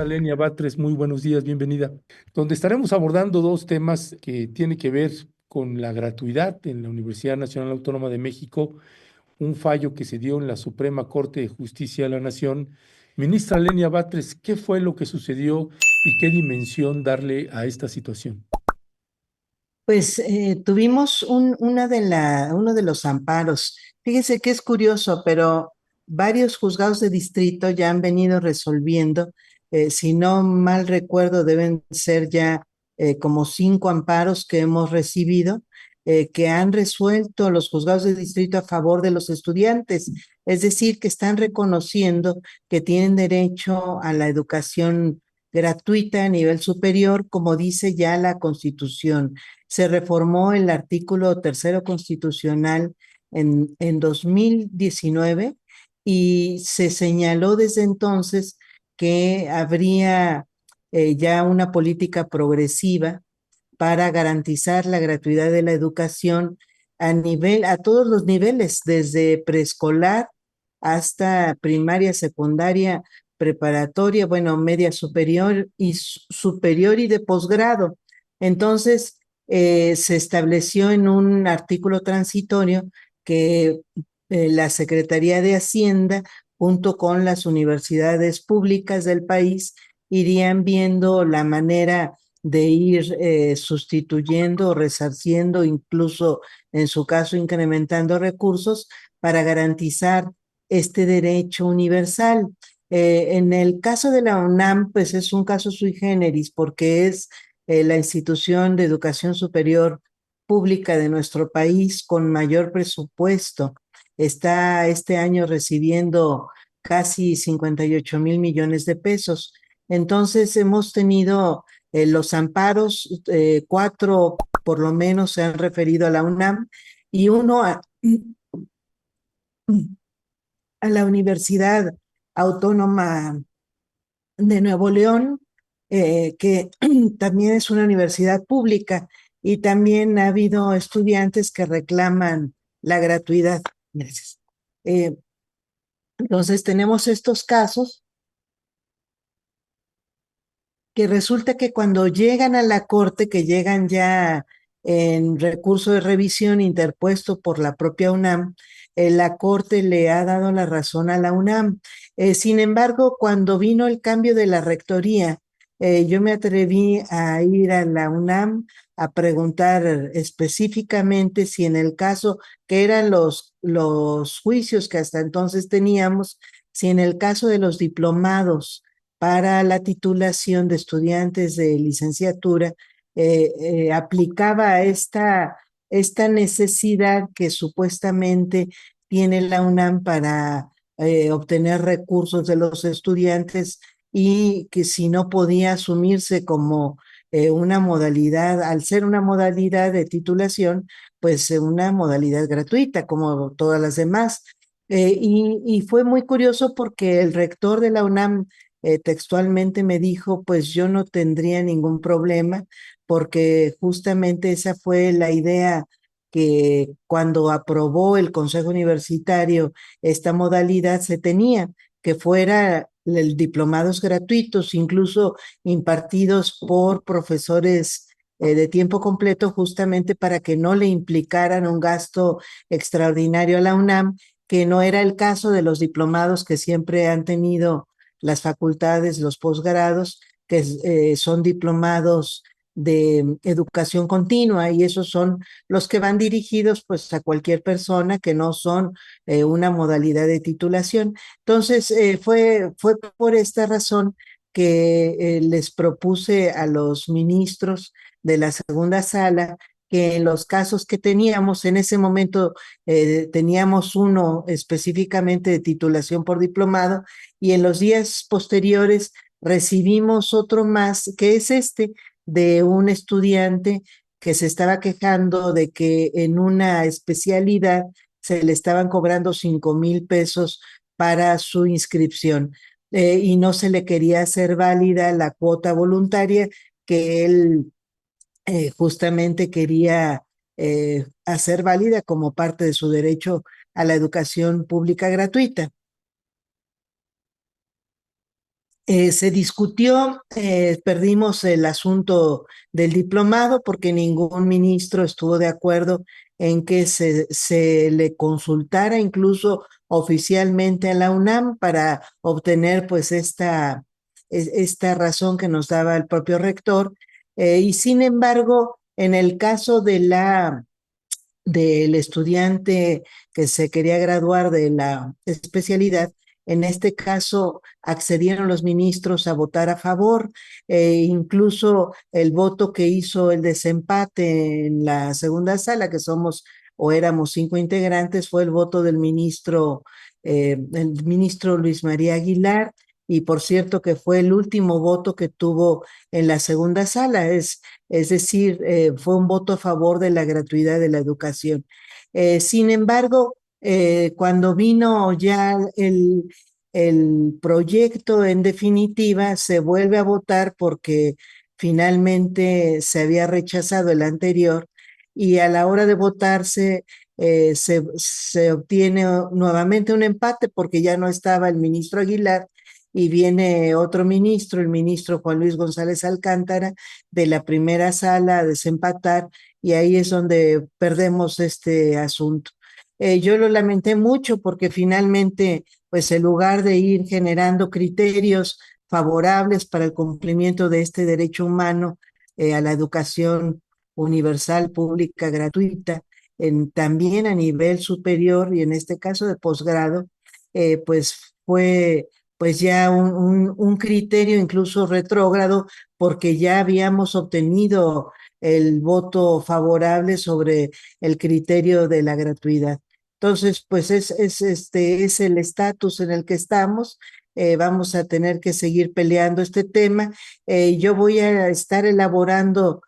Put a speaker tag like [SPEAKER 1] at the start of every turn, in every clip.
[SPEAKER 1] Ministra Lenia Batres, muy buenos días, bienvenida. Donde estaremos abordando dos temas que tienen que ver con la gratuidad en la Universidad Nacional Autónoma de México, un fallo que se dio en la Suprema Corte de Justicia de la Nación. Ministra Lenia Batres, ¿qué fue lo que sucedió y qué dimensión darle a esta situación?
[SPEAKER 2] Pues tuvimos uno de los amparos. Fíjese que es curioso, pero varios juzgados de distrito ya han venido resolviendo. Si no mal recuerdo, deben ser ya como 5 amparos que hemos recibido, que han resuelto los juzgados de distrito a favor de los estudiantes. Es decir, que están reconociendo que tienen derecho a la educación gratuita a nivel superior, como dice ya la Constitución. Se reformó el artículo tercero constitucional en 2019 y se señaló desde entonces que habría ya una política progresiva para garantizar la gratuidad de la educación a todos los niveles, desde preescolar hasta primaria, secundaria, preparatoria, bueno, media superior y superior y de posgrado. Entonces, se estableció en un artículo transitorio que la Secretaría de Hacienda, junto con las universidades públicas del país, irían viendo la manera de ir sustituyendo o resarciendo, incluso en su caso incrementando recursos para garantizar este derecho universal. En el caso de la UNAM, pues es un caso sui generis porque es la institución de educación superior pública de nuestro país con mayor presupuesto. Está este año recibiendo casi 58,000 millones de pesos. Entonces hemos tenido los amparos, 4 por lo menos se han referido a la UNAM y uno a la Universidad Autónoma de Nuevo León, que también es una universidad pública y también ha habido estudiantes que reclaman la gratuidad. Gracias. Eh, entonces tenemos estos casos que resulta que cuando llegan a la corte, que llegan ya en recurso de revisión interpuesto por la propia UNAM, la corte le ha dado la razón a la UNAM. Sin embargo, cuando vino el cambio de la rectoría, yo me atreví a ir a la UNAM a preguntar específicamente si en el caso que eran los juicios que hasta entonces teníamos, si en el caso de los diplomados para la titulación de estudiantes de licenciatura, aplicaba esta necesidad que supuestamente tiene la UNAM para obtener recursos de los estudiantes y que si no podía asumirse como una modalidad, al ser una modalidad de titulación, pues una modalidad gratuita como todas las demás. Y fue muy curioso porque el rector de la UNAM textualmente me dijo, pues yo no tendría ningún problema, porque justamente esa fue la idea que cuando aprobó el Consejo Universitario esta modalidad se tenía, que fuera el diplomados gratuitos, incluso impartidos por profesores de tiempo completo, justamente para que no le implicaran un gasto extraordinario a la UNAM, que no era el caso de los diplomados que siempre han tenido las facultades, los posgrados, que son diplomados de educación continua y esos son los que van dirigidos pues a cualquier persona que no son una modalidad de titulación. Entonces fue por esta razón que les propuse a los ministros de la segunda sala que en los casos que teníamos en ese momento, teníamos uno específicamente de titulación por diplomado y en los días posteriores recibimos otro más, que es este, de un estudiante que se estaba quejando de que en una especialidad se le estaban cobrando 5,000 pesos para su inscripción y no se le quería hacer válida la cuota voluntaria que él justamente quería hacer válida como parte de su derecho a la educación pública gratuita. Se discutió, perdimos el asunto del diplomado porque ningún ministro estuvo de acuerdo en que se le consultara incluso oficialmente a la UNAM para obtener pues esta razón que nos daba el propio rector. Y sin embargo, en el caso del estudiante que se quería graduar de la especialidad, en este caso accedieron los ministros a votar a favor, incluso el voto que hizo el desempate en la segunda sala, que somos o éramos 5 integrantes, fue el voto del el ministro Luis María Aguilar, y por cierto que fue el último voto que tuvo en la segunda sala, es decir, fue un voto a favor de la gratuidad de la educación. Sin embargo, cuando vino ya el proyecto en definitiva, se vuelve a votar porque finalmente se había rechazado el anterior y a la hora de votarse se obtiene nuevamente un empate porque ya no estaba el ministro Aguilar y viene otro ministro, el ministro Juan Luis González Alcántara, de la primera sala a desempatar, y ahí es donde perdemos este asunto. Yo lo lamenté mucho porque finalmente, pues en lugar de ir generando criterios favorables para el cumplimiento de este derecho humano a la educación universal, pública, gratuita, también a nivel superior y en este caso de posgrado, pues fue pues ya un criterio incluso retrógrado porque ya habíamos obtenido el voto favorable sobre el criterio de la gratuidad. Entonces, pues es el estatus en el que estamos. Vamos a tener que seguir peleando este tema. Yo voy a estar elaborando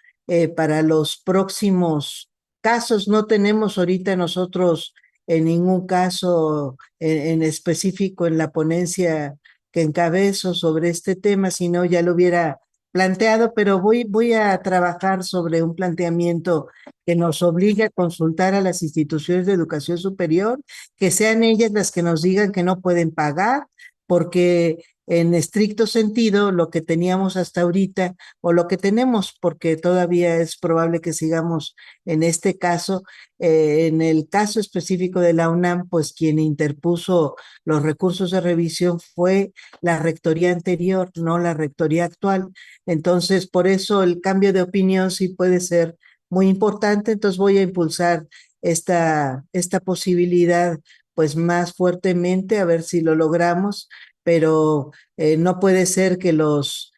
[SPEAKER 2] para los próximos casos. No tenemos ahorita nosotros en ningún caso en específico en la ponencia que encabezo sobre este tema, si no ya lo hubiera planteado, pero voy a trabajar sobre un planteamiento que nos obligue a consultar a las instituciones de educación superior, que sean ellas las que nos digan que no pueden pagar, porque en estricto sentido lo que teníamos hasta ahorita o lo que tenemos, porque todavía es probable que sigamos en este caso, en el caso específico de la UNAM, pues quien interpuso los recursos de revisión fue la rectoría anterior, no la rectoría actual. Entonces, por eso el cambio de opinión sí puede ser muy importante. Entonces, voy a impulsar esta posibilidad pues más fuertemente, a ver si lo logramos, pero no puede ser que los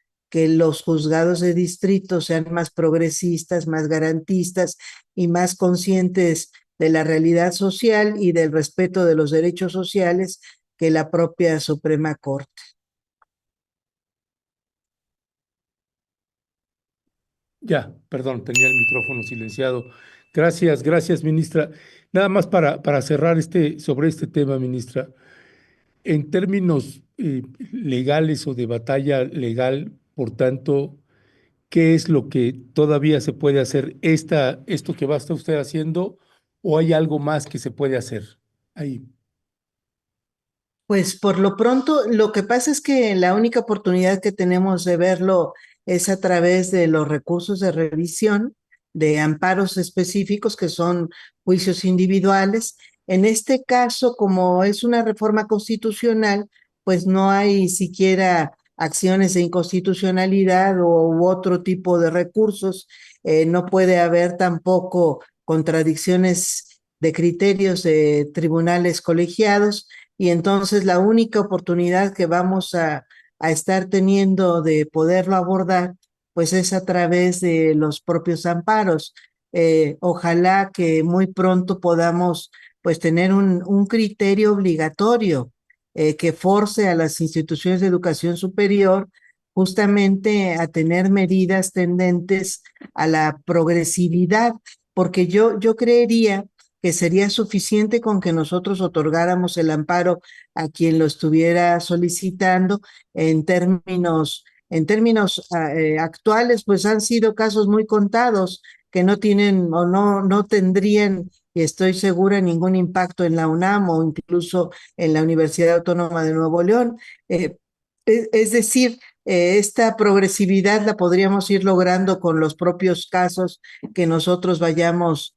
[SPEAKER 2] juzgados de distrito sean más progresistas, más garantistas y más conscientes de la realidad social y del respeto de los derechos sociales que la propia Suprema Corte.
[SPEAKER 1] Ya, perdón, tenía el micrófono silenciado. Gracias, gracias, ministra. Nada más para cerrar sobre este tema, ministra. En términos legales o de batalla legal, por tanto, ¿qué es lo que todavía se puede hacer? ¿Esto que va a estar usted haciendo o hay algo más que se puede hacer ahí?
[SPEAKER 2] Pues por lo pronto, lo que pasa es que la única oportunidad que tenemos de verlo es a través de los recursos de revisión, de amparos específicos que son juicios individuales. En este caso, como es una reforma constitucional, pues no hay siquiera acciones de inconstitucionalidad u otro tipo de recursos. No puede haber tampoco contradicciones de criterios de tribunales colegiados y entonces la única oportunidad que vamos a estar teniendo de poderlo abordar, pues es a través de los propios amparos. Ojalá que muy pronto podamos pues tener un criterio obligatorio que force a las instituciones de educación superior justamente a tener medidas tendentes a la progresividad, porque yo creería que sería suficiente con que nosotros otorgáramos el amparo a quien lo estuviera solicitando en términos actuales, pues han sido casos muy contados que no tienen o no tendrían, y estoy segura, ningún impacto en la UNAM o incluso en la Universidad Autónoma de Nuevo León. Es decir, esta progresividad la podríamos ir logrando con los propios casos que nosotros vayamos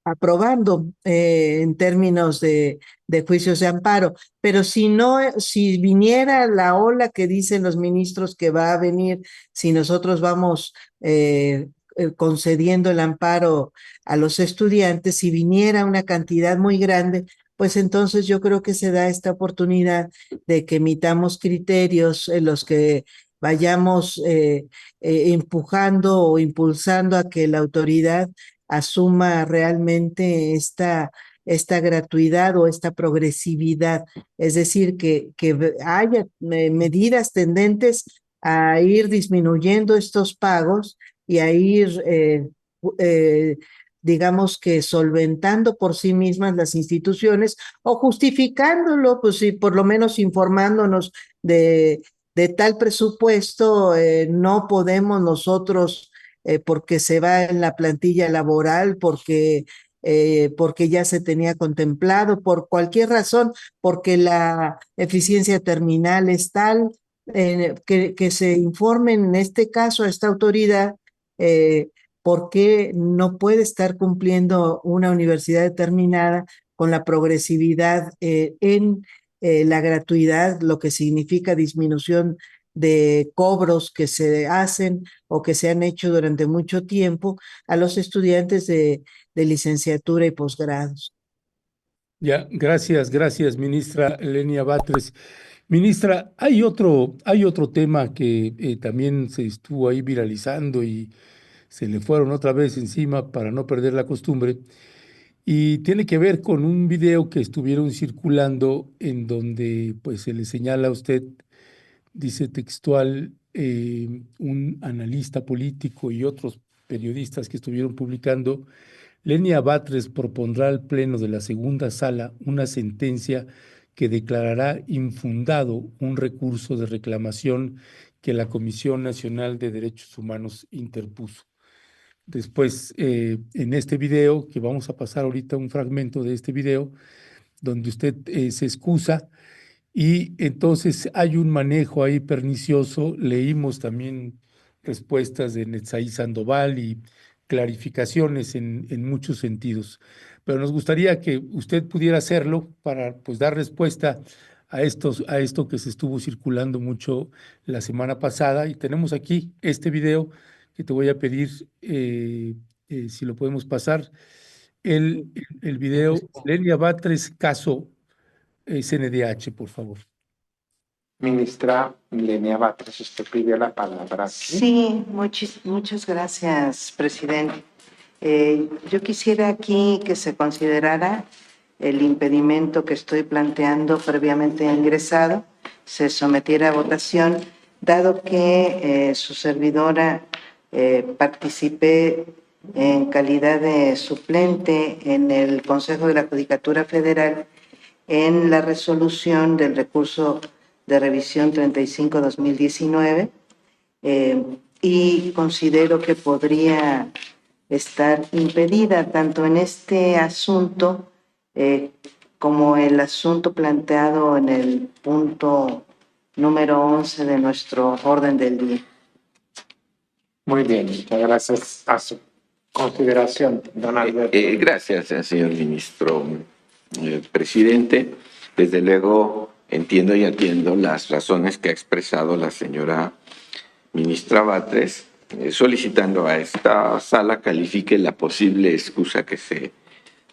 [SPEAKER 2] aprobando en términos de juicios de amparo. Pero si no, si viniera la ola que dicen los ministros que va a venir, si nosotros vamos concediendo el amparo a los estudiantes, si viniera una cantidad muy grande, pues entonces yo creo que se da esta oportunidad de que emitamos criterios en los que vayamos empujando o impulsando a que la autoridad asuma realmente esta gratuidad o esta progresividad, es decir, que haya medidas tendentes a ir disminuyendo estos pagos y a ir, eh, digamos que solventando por sí mismas las instituciones o justificándolo, pues sí, por lo menos informándonos de tal presupuesto, no podemos nosotros porque se va en la plantilla laboral, porque ya se tenía contemplado, por cualquier razón, porque la eficiencia terminal es tal, que se informen en este caso a esta autoridad eh, por qué no puede estar cumpliendo una universidad determinada con la progresividad en la gratuidad, lo que significa disminución de cobros que se hacen o que se han hecho durante mucho tiempo a los estudiantes de licenciatura y posgrados.
[SPEAKER 1] Ya, gracias, ministra Lenia Batres. Ministra, hay otro tema que también se estuvo ahí viralizando y se le fueron otra vez encima para no perder la costumbre, y tiene que ver con un video que estuvieron circulando en donde pues se le señala a usted, dice textual, un analista político y otros periodistas que estuvieron publicando: Lenia Batres propondrá al Pleno de la Segunda Sala una sentencia que declarará infundado un recurso de reclamación que la Comisión Nacional de Derechos Humanos interpuso. Después, en este video, que vamos a pasar ahorita un fragmento de este video, donde usted se excusa y entonces hay un manejo ahí pernicioso. Leímos también respuestas de Netzaí Sandoval y clarificaciones en muchos sentidos. Pero nos gustaría que usted pudiera hacerlo para pues dar respuesta a esto que se estuvo circulando mucho la semana pasada. Y tenemos aquí este video que te voy a pedir si lo podemos pasar. El video, Lenia Batres, caso CNDH, por favor.
[SPEAKER 3] Ministra Lenia Batres, usted pidió la palabra.
[SPEAKER 4] Sí, muchas gracias, presidente. Yo quisiera aquí que se considerara el impedimento que estoy planteando previamente ingresado, se sometiera a votación, dado que su servidora participé en calidad de suplente en el Consejo de la Judicatura Federal en la resolución del recurso de revisión 35-2019 y considero que podría estar impedida tanto en este asunto como el asunto planteado en el punto número 11 de nuestro orden del día.
[SPEAKER 3] Muy bien, muchas gracias a su consideración, don Alberto.
[SPEAKER 5] Gracias, señor ministro presidente. Desde luego entiendo y atiendo las razones que ha expresado la señora ministra Batres, solicitando a esta sala califique la posible excusa que se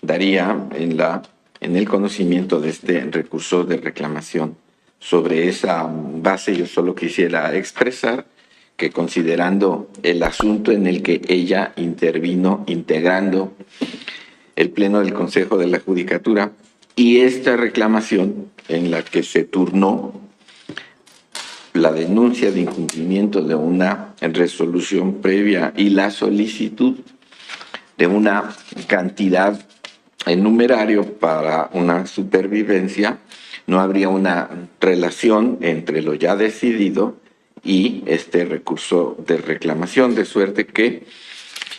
[SPEAKER 5] daría en el conocimiento de este recurso de reclamación. Sobre esa base yo solo quisiera expresar que, considerando el asunto en el que ella intervino integrando el Pleno del Consejo de la Judicatura y esta reclamación en la que se turnó la denuncia de incumplimiento de una resolución previa y la solicitud de una cantidad en numerario para una supervivencia, no habría una relación entre lo ya decidido y este recurso de reclamación, de suerte que,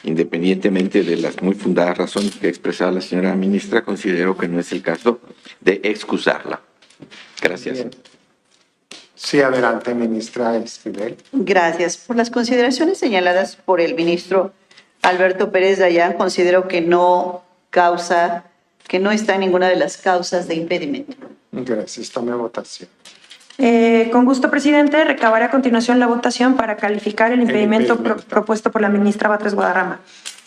[SPEAKER 5] independientemente de las muy fundadas razones que ha expresado la señora ministra, considero que no es el caso de excusarla. Gracias.
[SPEAKER 3] Bien. Sí, adelante, ministra Esquivel.
[SPEAKER 6] Gracias. Por las consideraciones señaladas por el ministro Alberto Pérez Dayán, considero que no está en ninguna de las causas de impedimento.
[SPEAKER 3] Gracias. Tome votación.
[SPEAKER 7] Con gusto, presidente. Recabaré a continuación la votación para calificar el impedimento propuesto por la ministra Batres Guadarrama.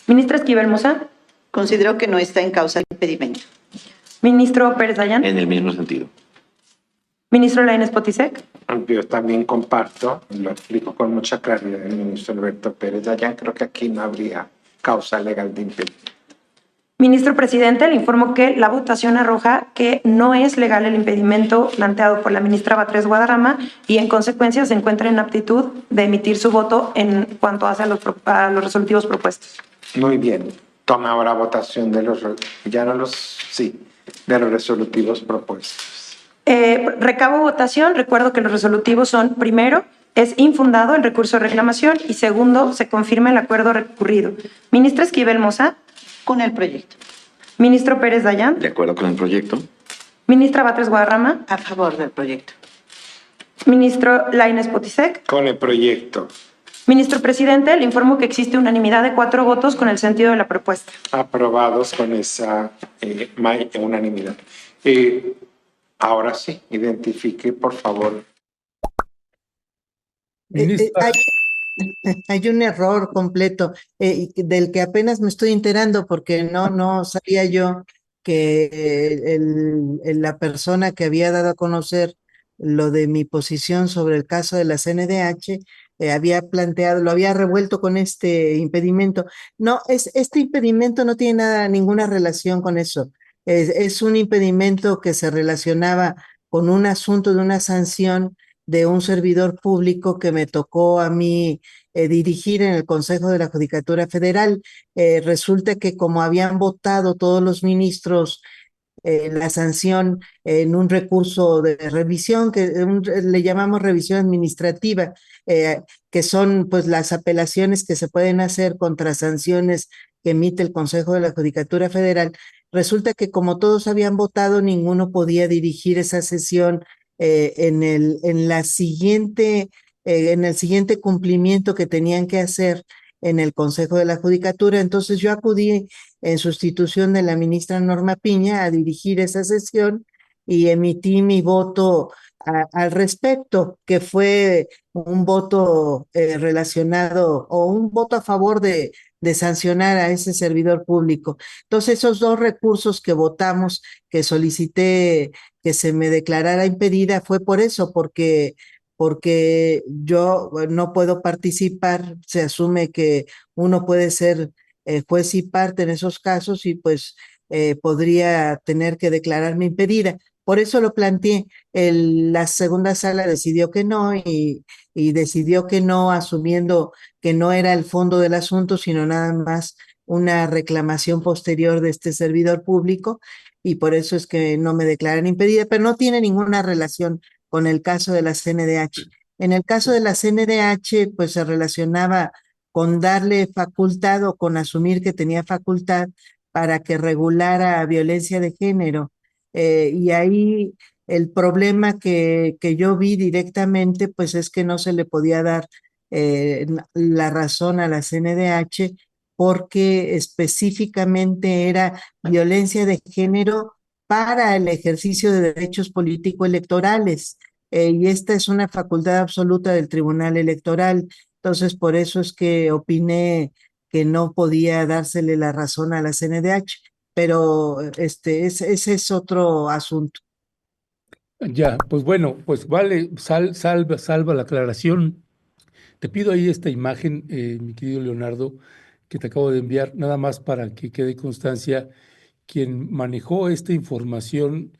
[SPEAKER 7] Ministra Esquivel Moza.
[SPEAKER 6] Considero que no está en causa el impedimento.
[SPEAKER 7] Ministro Pérez Dayán.
[SPEAKER 5] En el mismo sentido.
[SPEAKER 7] Ministro Lainez Potisek.
[SPEAKER 3] Yo también comparto, lo explico con mucha claridad el ministro Alberto Pérez Dayán. Creo que aquí no habría causa legal de impedimento.
[SPEAKER 7] Ministro presidente, le informo que la votación arroja que no es legal el impedimento planteado por la ministra Batres Guadarrama y en consecuencia se encuentra en aptitud de emitir su voto en cuanto hace a los resolutivos propuestos.
[SPEAKER 3] Muy bien. Toma ahora votación de los resolutivos propuestos.
[SPEAKER 7] Recabo votación. Recuerdo que los resolutivos son: primero, es infundado el recurso de reclamación, y segundo, se confirma el acuerdo recurrido. Ministra Esquivel Moza.
[SPEAKER 6] Con el proyecto.
[SPEAKER 7] Ministro Pérez Dayán.
[SPEAKER 5] De acuerdo con el proyecto.
[SPEAKER 7] Ministra Batres Guadarrama.
[SPEAKER 6] A favor del proyecto.
[SPEAKER 7] Ministro Lainez Potisek.
[SPEAKER 3] Con el proyecto.
[SPEAKER 7] Ministro presidente, le informo que existe unanimidad de 4 votos con el sentido de la propuesta.
[SPEAKER 3] Aprobados con esa unanimidad. Ahora sí, identifique, por favor.
[SPEAKER 1] Ministra,
[SPEAKER 2] Hay un error completo del que apenas me estoy enterando porque no sabía yo que la persona que había dado a conocer lo de mi posición sobre el caso de la CNDH lo había revuelto con este impedimento. No, este impedimento no tiene ninguna relación con eso. Es un impedimento que se relacionaba con un asunto de una sanción de un servidor público que me tocó a mí dirigir en el Consejo de la Judicatura Federal. Resulta que como habían votado todos los ministros la sanción en un recurso de revisión, le llamamos revisión administrativa, que son pues las apelaciones que se pueden hacer contra sanciones que emite el Consejo de la Judicatura Federal. Resulta que como todos habían votado, ninguno podía dirigir esa sesión en el siguiente cumplimiento que tenían que hacer en el Consejo de la Judicatura. Entonces yo acudí en sustitución de la ministra Norma Piña a dirigir esa sesión y emití mi voto al respecto, que fue un voto relacionado o un voto a favor de sancionar a ese servidor público. Entonces esos 2 recursos que votamos, que solicité que se me declarara impedida, fue por eso, porque yo no puedo participar. Se asume que uno puede ser juez y parte en esos casos y pues podría tener que declararme impedida. Por eso lo planteé. La segunda sala decidió que no y decidió que no, asumiendo que no era el fondo del asunto, sino nada más una reclamación posterior de este servidor público, y por eso es que no me declaran impedida, pero no tiene ninguna relación con el caso de la CNDH. En el caso de la CNDH, pues se relacionaba con darle facultad o con asumir que tenía facultad para que regulara violencia de género. Y ahí el problema que yo vi directamente, pues es que no se le podía dar la razón a la CNDH porque específicamente era violencia de género para el ejercicio de derechos político-electorales. Y esta es una facultad absoluta del Tribunal Electoral. Entonces, por eso es que opiné que no podía dársele la razón a la CNDH, pero ese es otro asunto.
[SPEAKER 1] ya, pues bueno, pues vale, salva la aclaración. Te pido ahí esta imagen, mi querido Leonardo, que te acabo de enviar, nada más para que quede constancia quien manejó esta información,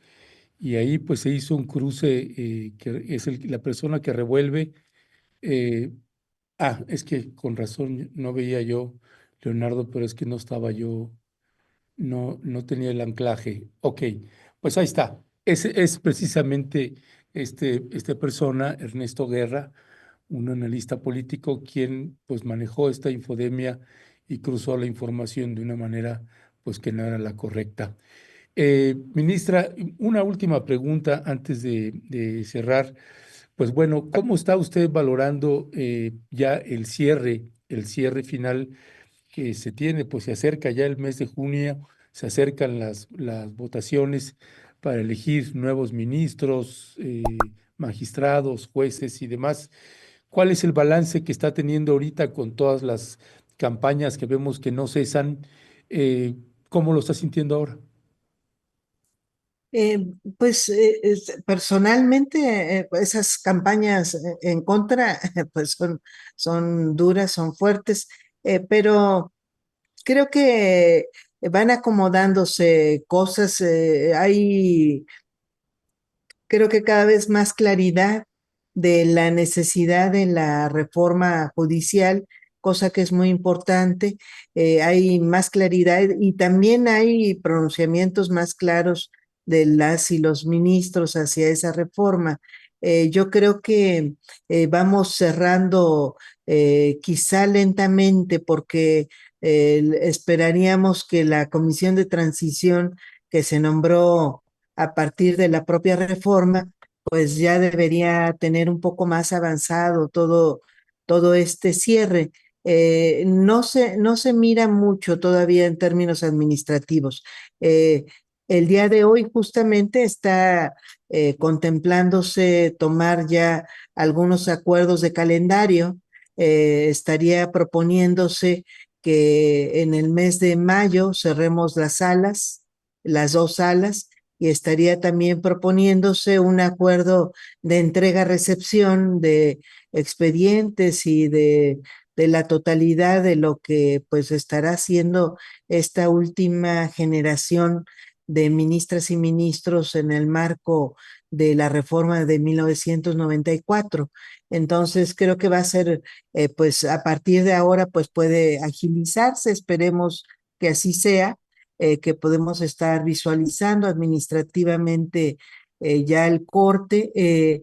[SPEAKER 1] y ahí pues se hizo un cruce, que es la persona que revuelve. eh, es que con razón no veía yo, Leonardo, pero es que no estaba yo, no tenía el anclaje. Ok, pues ahí está. Es precisamente esta persona, Ernesto Guerra, un analista político, quien pues manejó esta infodemia y cruzó la información de una manera pues que no era la correcta. Ministra, una última pregunta antes de cerrar. Pues bueno, ¿cómo está usted valorando ya el cierre final que se tiene? Pues se acerca ya el mes de junio, se acercan las votaciones para elegir nuevos ministros, magistrados, jueces y demás. ¿Cuál es el balance que está teniendo ahorita con todas las campañas que vemos que no cesan? Eh, ¿Cómo lo está sintiendo ahora?
[SPEAKER 2] Eh, Personalmente, esas campañas en contra, pues son duras, son fuertes, pero creo que van acomodándose cosas. Hay, creo que cada vez más claridad de la necesidad de la reforma judicial, cosa que es muy importante. Hay más claridad y también hay pronunciamientos más claros de las y los ministros hacia esa reforma. Yo creo que vamos cerrando quizá lentamente porque esperaríamos que la comisión de transición que se nombró a partir de la propia reforma, pues ya debería tener un poco más avanzado todo este cierre. No se mira mucho todavía en términos administrativos. Eh, el día de hoy justamente está contemplándose tomar ya algunos acuerdos de calendario. Estaría proponiéndose que en el mes de mayo cerremos las dos salas, y estaría también proponiéndose un acuerdo de entrega-recepción de expedientes y de la totalidad de lo que pues estará haciendo esta última generación de ministras y ministros en el marco de la reforma de 1994. Entonces creo que va a ser, pues a partir de ahora, pues puede agilizarse, esperemos que así sea, que podemos estar visualizando administrativamente ya el corte.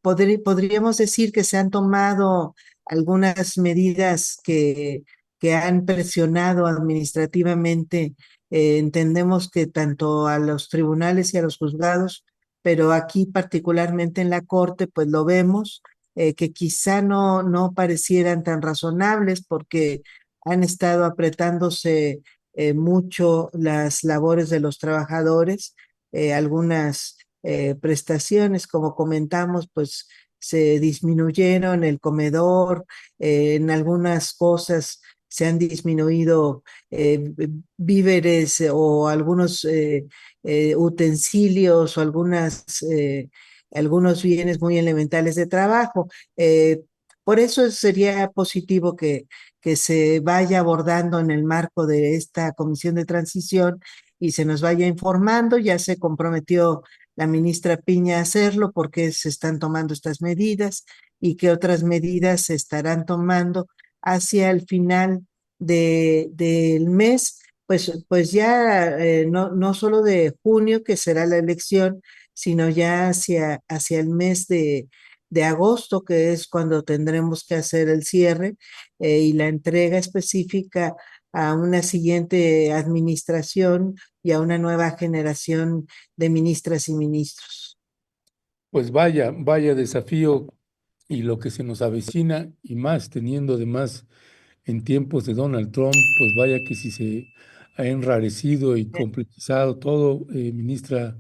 [SPEAKER 2] Podríamos decir que se han tomado algunas medidas que han presionado administrativamente. Entendemos que tanto a los tribunales y a los juzgados, pero aquí particularmente en la corte, pues lo vemos, que quizá no parecieran tan razonables porque han estado apretándose mucho las labores de los trabajadores. Algunas prestaciones, como comentamos, pues se disminuyeron, el comedor, en algunas cosas se han disminuido víveres o algunos utensilios o algunos bienes muy elementales de trabajo. Por eso sería positivo que se vaya abordando en el marco de esta comisión de transición y se nos vaya informando. Ya se comprometió la ministra Piña a hacerlo porque se están tomando estas medidas y qué otras medidas se estarán tomando hacia el final del mes, pues ya no solo de junio, que será la elección, sino ya hacia el mes de agosto, que es cuando tendremos que hacer el cierre y la entrega específica a una siguiente administración y a una nueva generación de ministras y ministros.
[SPEAKER 1] Pues vaya desafío y lo que se nos avecina y más teniendo además en tiempos de Donald Trump, pues vaya que si se ha enrarecido y complejizado todo, ministra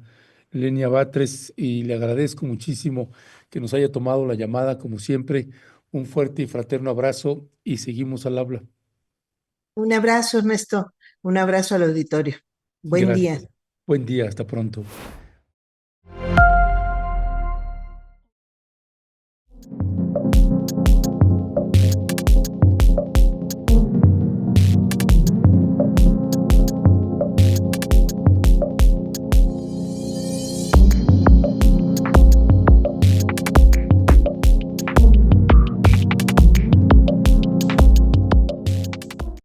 [SPEAKER 1] Lenia Batres, y le agradezco muchísimo que nos haya tomado la llamada, como siempre. Un fuerte y fraterno abrazo y seguimos al habla.
[SPEAKER 2] Un abrazo, Ernesto. Un abrazo al auditorio. Buen día.
[SPEAKER 1] Gracias. Buen día, hasta pronto.